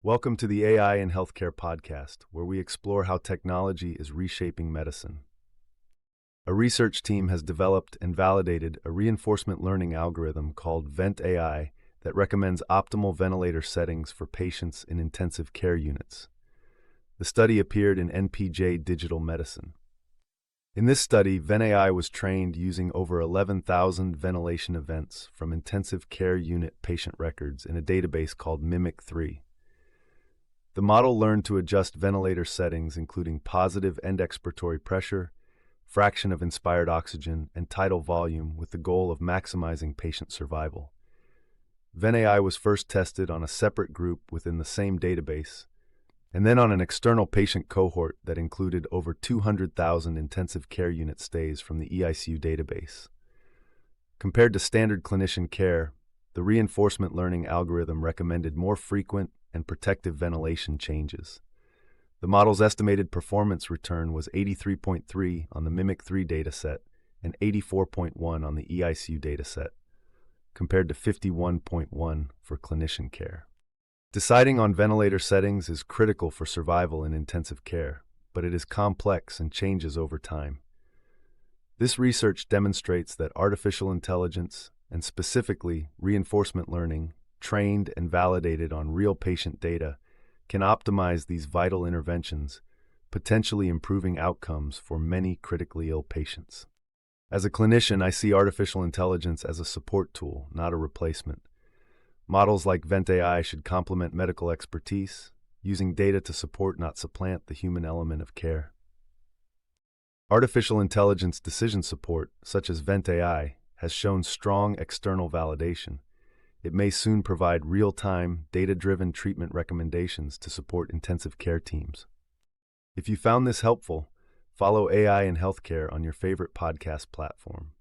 Welcome to the AI in Healthcare podcast, where we explore how technology is reshaping medicine. A research team has developed and validated a reinforcement learning algorithm called VentAI that recommends optimal ventilator settings for patients in intensive care units. The study appeared in NPJ Digital Medicine. In this study, VentAI was trained using over 11,000 ventilation events from intensive care unit patient records in a database called Mimic3. The model learned to adjust ventilator settings including positive end expiratory pressure, fraction of inspired oxygen, and tidal volume with the goal of maximizing patient survival. VentAI was first tested on a separate group within the same database, and then on an external patient cohort that included over 200,000 intensive care unit stays from the ICU database. Compared to standard clinician care, the reinforcement learning algorithm recommended more frequent and protective ventilation changes. The model's estimated performance return was 83.3 on the Mimic3 dataset and 84.1 on the EICU dataset, compared to 51.1 for clinician care. Deciding on ventilator settings is critical for survival in intensive care, but it is complex and changes over time. This research demonstrates that artificial intelligence, and specifically reinforcement learning, trained and validated on real patient data, can optimize these vital interventions, potentially improving outcomes for many critically ill patients. As a clinician, I see artificial intelligence as a support tool, not a replacement. Models like VentAI should complement medical expertise, using data to support, not supplant, the human element of care. Artificial intelligence decision support, such as VentAI, has shown strong external validation. It may soon provide real-time, data-driven treatment recommendations to support intensive care teams. If you found this helpful, follow AI in Healthcare on your favorite podcast platform.